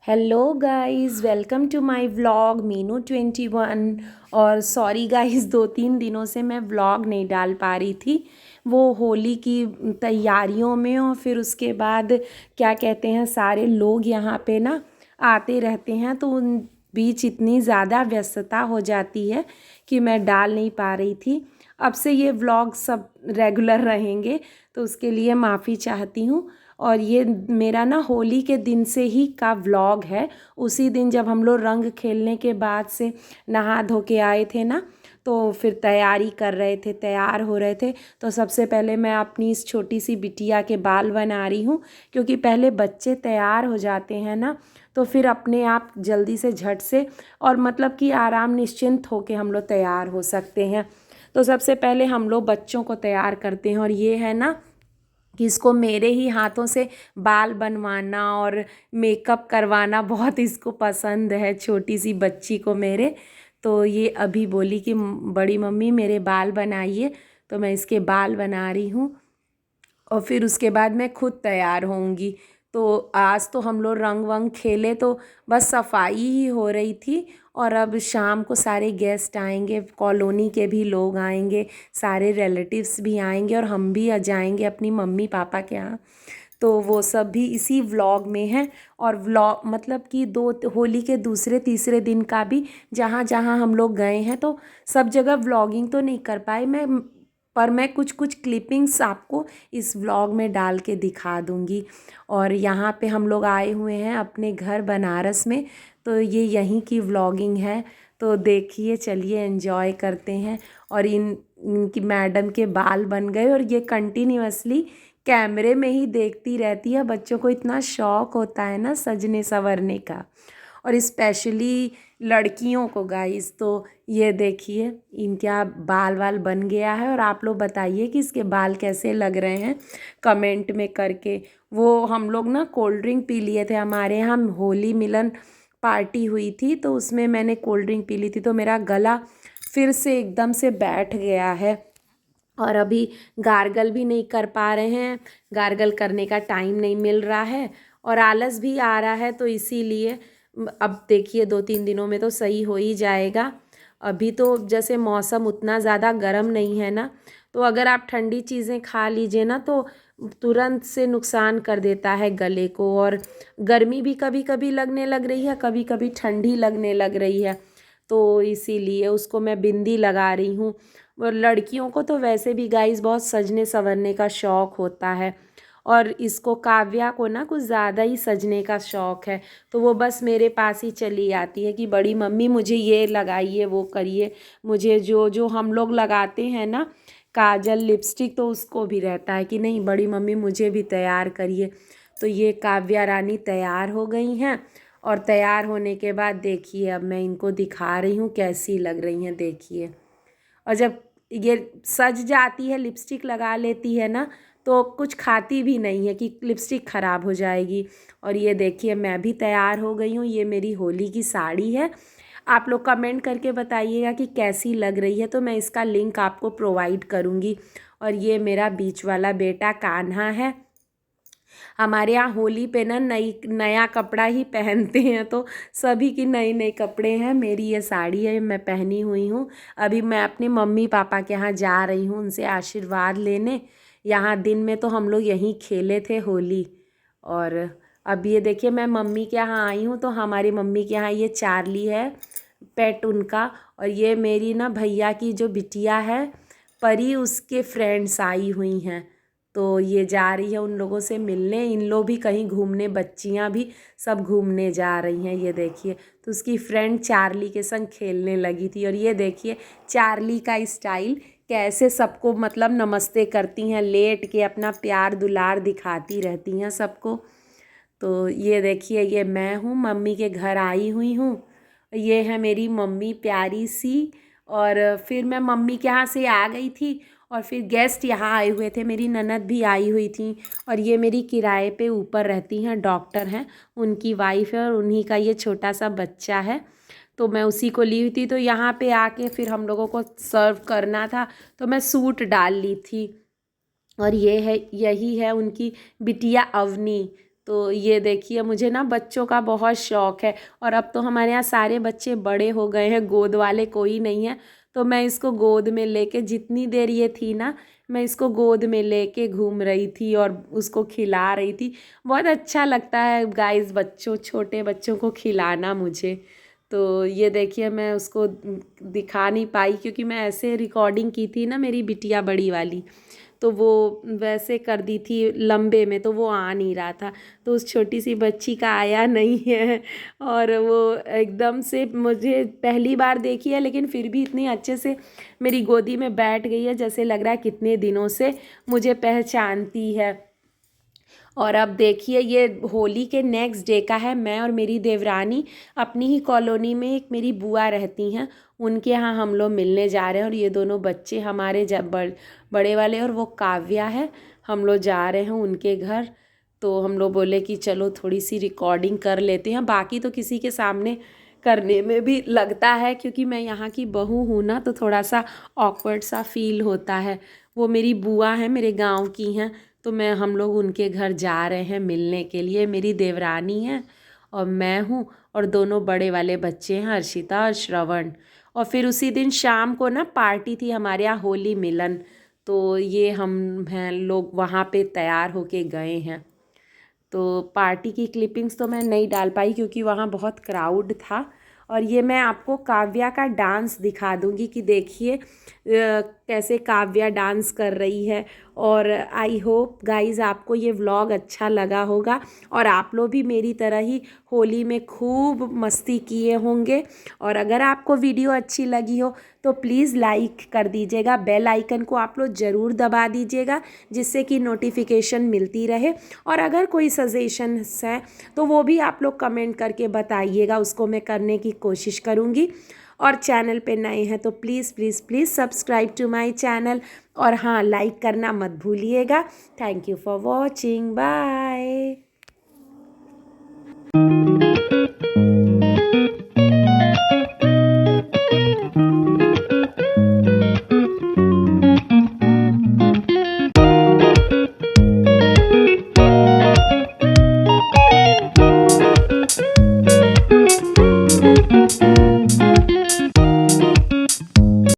Hello guys, welcome to my vlog Meenu 21। और sorry guys, 2-3 दिनों से मैं व्लॉग नहीं डाल पा रही थी। वो होली की तैयारियों में और फिर उसके बाद क्या कहते हैं, सारे लोग यहाँ पे ना आते रहते हैं, तो उन बीच इतनी ज़्यादा व्यस्तता हो जाती है कि मैं डाल नहीं पा रही थी। अब से ये व्लॉग सब रेगुलर रहेंगे, तो उसके लिए माफ़ी चाहती हूँ। और ये मेरा ना होली के दिन से ही का व्लॉग है। उसी दिन जब हम लोग रंग खेलने के बाद से नहा धो के आए थे ना, तो फिर तैयारी कर रहे थे, तैयार हो रहे थे। तो सबसे पहले मैं अपनी इस छोटी सी बिटिया के बाल बना रही हूँ, क्योंकि पहले बच्चे तैयार हो जाते हैं ना, तो फिर अपने आप जल्दी से झट से और मतलब कि आराम निश्चिंत होके हम लोग तैयार हो सकते हैं। तो सबसे पहले हम लोग बच्चों को तैयार करते हैं। और ये है ना कि इसको मेरे ही हाथों से बाल बनवाना और मेकअप करवाना बहुत इसको पसंद है, छोटी सी बच्ची को मेरे। तो ये अभी बोली कि बड़ी मम्मी मेरे बाल बनाइए, तो मैं इसके बाल बना रही हूँ और फिर उसके बाद मैं खुद तैयार होंगी। तो आज तो हम लोग रंग वंग खेले, तो बस सफाई ही हो रही थी। और अब शाम को सारे गेस्ट आएंगे, कॉलोनी के भी लोग आएंगे, सारे रिलेटिव्स भी आएंगे और हम भी आ जाएंगे अपनी मम्मी पापा के यहाँ। तो वो सब भी इसी व्लॉग में है। और व्लॉग मतलब कि दो होली के दूसरे तीसरे दिन का भी जहाँ जहाँ हम लोग गए हैं, तो सब जगह व्लॉगिंग तो नहीं कर पाए मैं, पर मैं कुछ कुछ क्लिपिंग्स आपको इस व्लॉग में डाल के दिखा दूँगी। और यहाँ पे हम लोग आए हुए हैं अपने घर बनारस में, तो ये यहीं की व्लॉगिंग है। तो देखिए, चलिए एंजॉय करते हैं। और इनकी मैडम के बाल बन गए और ये कंटिन्यूअसली कैमरे में ही देखती रहती है। बच्चों को इतना शौक होता है ना सजने संवरने का, और स्पेशली लड़कियों को गाइस। तो ये देखिए, इनका बाल वाल बन गया है। और आप लोग बताइए कि इसके बाल कैसे लग रहे हैं कमेंट में करके। वो हम लोग ना कोल्ड ड्रिंक पी लिए थे, हमारे यहाँ होली मिलन पार्टी हुई थी, तो उसमें मैंने कोल्ड ड्रिंक पी ली थी, तो मेरा गला फिर से एकदम से बैठ गया है। और अभी गार्गल भी नहीं कर पा रहे हैं, गार्गल करने का टाइम नहीं मिल रहा है और आलस भी आ रहा है, तो इसीलिए अब देखिए 2-3 दिनों में तो सही हो ही जाएगा। अभी तो जैसे मौसम उतना ज़्यादा गर्म नहीं है ना, तो अगर आप ठंडी चीज़ें खा लीजिए ना, तो तुरंत से नुकसान कर देता है गले को। और गर्मी भी कभी कभी लगने लग रही है, कभी कभी ठंडी लगने लग रही है, तो इसीलिए उसको मैं बिंदी लगा रही हूँ। और लड़कियों को तो वैसे भी गाइस बहुत सजने संवरने का शौक़ होता है, और इसको काव्या को ना कुछ ज़्यादा ही सजने का शौक़ है। तो वो बस मेरे पास ही चली आती है कि बड़ी मम्मी मुझे ये लगाइए, वो करिए। मुझे जो जो हम लोग लगाते हैं ना, काजल लिपस्टिक, तो उसको भी रहता है कि नहीं बड़ी मम्मी मुझे भी तैयार करिए। तो ये काव्या रानी तैयार हो गई हैं। और तैयार होने के बाद देखिए, अब मैं इनको दिखा रही हूँ कैसी लग रही हैं, देखिए। और जब ये सज जाती है, लिपस्टिक लगा लेती है ना, तो कुछ खाती भी नहीं है कि लिपस्टिक ख़राब हो जाएगी। और ये देखिए, मैं भी तैयार हो गई हूँ। ये मेरी होली की साड़ी है। आप लोग कमेंट करके बताइएगा कि कैसी लग रही है, तो मैं इसका लिंक आपको प्रोवाइड करूँगी। और ये मेरा बीच वाला बेटा कान्हा है। हमारे यहाँ होली पे ना नया कपड़ा ही पहनते हैं, तो सभी की नई नई कपड़े हैं। मेरी ये साड़ी है, मैं पहनी हुई हूँ। अभी मैं अपने मम्मी पापा के यहाँ जा रही हूँ उनसे आशीर्वाद लेने। यहाँ दिन में तो हम लोग यहीं खेले थे होली। और अब ये देखिए, मैं मम्मी के यहाँ आई हूँ, तो हमारी मम्मी के यहाँ ये चार्ली है, पेट उनका। और ये मेरी ना भैया की जो बिटिया है परी, उसके फ्रेंड्स आई हुई हैं, तो ये जा रही है उन लोगों से मिलने। इन लोग भी कहीं घूमने, बच्चियां भी सब घूमने जा रही हैं, ये देखिए। तो उसकी फ्रेंड चार्ली के संग खेलने लगी थी। और ये देखिए चार्ली का स्टाइल, कैसे सबको मतलब नमस्ते करती हैं, लेट के अपना प्यार दुलार दिखाती रहती हैं सबको। तो ये देखिए, ये मैं हूँ, मम्मी के घर आई हुई हूँ। ये है मेरी मम्मी प्यारी सी। और फिर मैं मम्मी के यहाँ से आ गई थी, और फिर गेस्ट यहाँ आए हुए थे, मेरी ननद भी आई हुई थी। और ये मेरी किराए पे ऊपर रहती हैं, डॉक्टर हैं, उनकी वाइफ है, और उन्हीं का ये छोटा सा बच्चा है। तो मैं उसी को ली हुई थी। तो यहाँ पे आके फिर हम लोगों को सर्व करना था, तो मैं सूट डाल ली थी। और ये है, यही है उनकी बिटिया अवनी। तो ये देखिए, मुझे ना बच्चों का बहुत शौक़ है और अब तो हमारे यहाँ सारे बच्चे बड़े हो गए हैं, गोद वाले कोई नहीं है। तो मैं इसको गोद में लेके, जितनी देर ये थी ना, मैं इसको गोद में लेके घूम रही थी और उसको खिला रही थी। बहुत अच्छा लगता है गाइस बच्चों, छोटे बच्चों को खिलाना मुझे। तो ये देखिए, मैं उसको दिखा नहीं पाई क्योंकि मैं ऐसे रिकॉर्डिंग की थी ना मेरी बिटिया बड़ी वाली, तो वो वैसे कर दी थी लंबे में, तो वो आ नहीं रहा था। तो उस छोटी सी बच्ची का आया नहीं है और वो एकदम से, मुझे पहली बार देखी है लेकिन फिर भी इतनी अच्छे से मेरी गोदी में बैठ गई है, जैसे लग रहा है कितने दिनों से मुझे पहचानती है। और अब देखिए, ये होली के नेक्स्ट डे का है। मैं और मेरी देवरानी अपनी ही कॉलोनी में एक मेरी बुआ रहती हैं, उनके यहाँ हम लोग मिलने जा रहे हैं। और ये दोनों बच्चे हमारे जब बड़े वाले, और वो काव्या है, हम लोग जा रहे हैं उनके घर। तो हम लोग बोले कि चलो थोड़ी सी रिकॉर्डिंग कर लेते हैं। बाकी तो किसी के सामने करने में भी लगता है क्योंकि मैं यहाँ की बहू हूँ ना, तो थोड़ा सा ऑकवर्ड सा फील होता है। वो मेरी बुआ हैं, मेरे गांव की हैं, तो हम लोग उनके घर जा रहे हैं मिलने के लिए। मेरी देवरानी है और मैं हूँ, और दोनों बड़े वाले बच्चे हैं, हर्षिता और श्रवण। और फिर उसी दिन शाम को ना पार्टी थी हमारे यहाँ, होली मिलन। तो ये हम हैं लोग वहाँ पे तैयार होके गए हैं। तो पार्टी की क्लिपिंग्स तो मैं नहीं डाल पाई क्योंकि वहाँ बहुत क्राउड था। और ये मैं आपको काव्या का डांस दिखा दूँगी कि देखिए कैसे काव्या डांस कर रही है। और आई होप गाइज़ आपको ये व्लॉग अच्छा लगा होगा और आप लोग भी मेरी तरह ही होली में खूब मस्ती किए होंगे। और अगर आपको वीडियो अच्छी लगी हो तो प्लीज़ लाइक कर दीजिएगा, बेल आइकन को आप लोग ज़रूर दबा दीजिएगा जिससे कि नोटिफिकेशन मिलती रहे। और अगर कोई सजेशंस है तो वो भी आप लोग कमेंट करके बताइएगा, उसको मैं करने की कोशिश करूँगी। और चैनल पे नए हैं तो please please please subscribe to my channel. और हाँ, लाइक करना मत भूलिएगा। Thank you for watching, bye.